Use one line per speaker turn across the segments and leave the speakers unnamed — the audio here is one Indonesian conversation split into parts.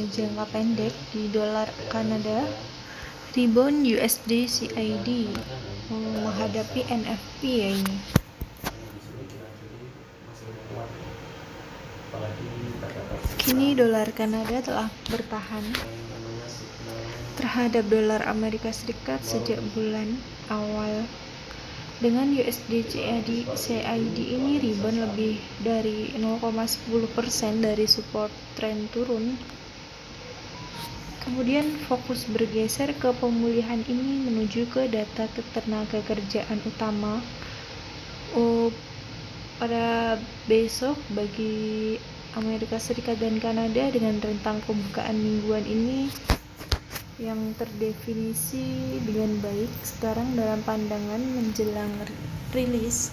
jangka pendek di dolar Kanada, rebound USD CAD menghadapi NFP ya ini. Kini dolar Kanada telah bertahan terhadap dolar Amerika Serikat sejak bulan awal. Dengan USD CAD ini rebound lebih dari 0,10% dari support tren turun. Kemudian fokus bergeser ke pemulihan ini menuju ke data ketenaga kerjaan utama pada besok bagi Amerika Serikat dan Kanada, dengan rentang pembukaan mingguan ini yang terdefinisi dengan baik sekarang dalam pandangan menjelang rilis.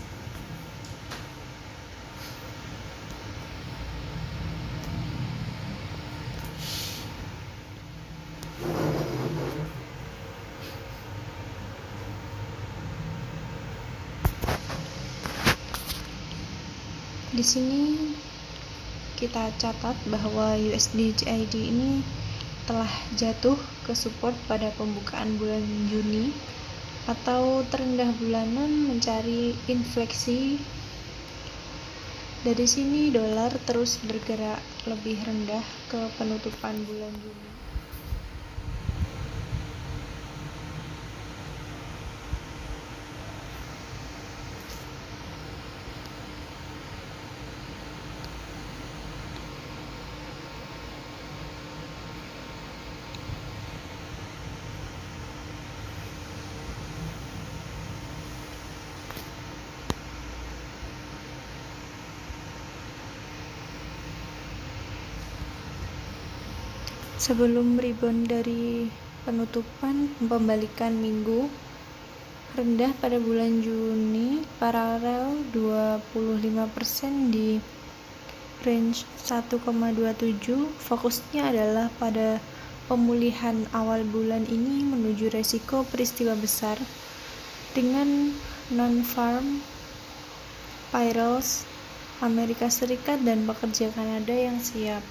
Di sini kita catat bahwa USD CAD ini telah jatuh ke support pada pembukaan bulan Juni atau terendah bulanan mencari infleksi. Dari sini dolar terus bergerak lebih rendah ke penutupan bulan Juni. Sebelum rebound dari penutupan pembalikan minggu rendah pada bulan Juni, paralel 25% di range 1,27. Fokusnya adalah pada pemulihan awal bulan ini menuju resiko peristiwa besar dengan non-farm payrolls Amerika Serikat dan pekerja Kanada yang siap.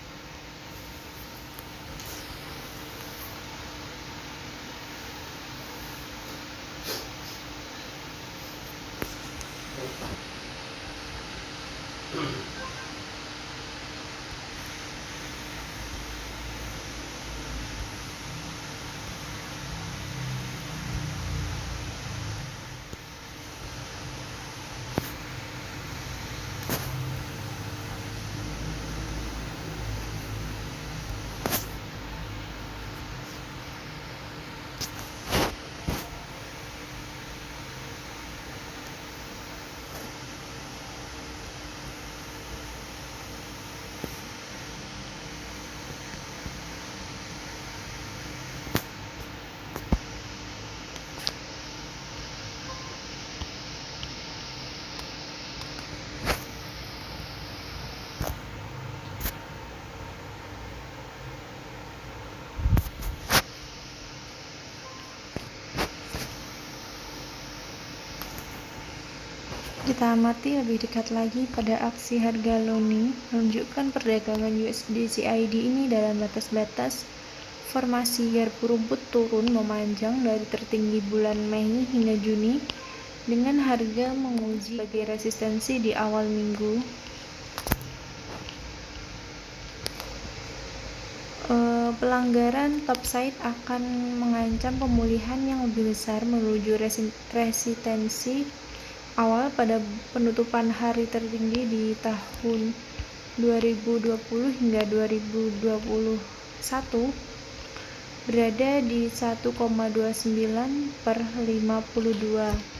Kita amati lebih dekat lagi pada aksi harga loaning, menunjukkan perdagangan USD CAD ini dalam batas-batas formasi garpu rumput turun memanjang dari tertinggi bulan Mei hingga Juni, dengan harga menguji sebagai resistensi di awal minggu. Pelanggaran topside akan mengancam pemulihan yang lebih besar menuju resistensi awal pada penutupan hari tertinggi di tahun 2020 hingga 2021 berada di 1,29/52.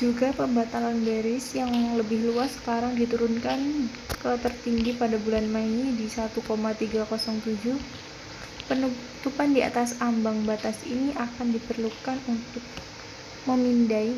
Juga pembatalan bearish yang lebih luas sekarang diturunkan ke tertinggi pada bulan Mei di 1,307 Penutupan di atas ambang batas ini akan diperlukan untuk memindai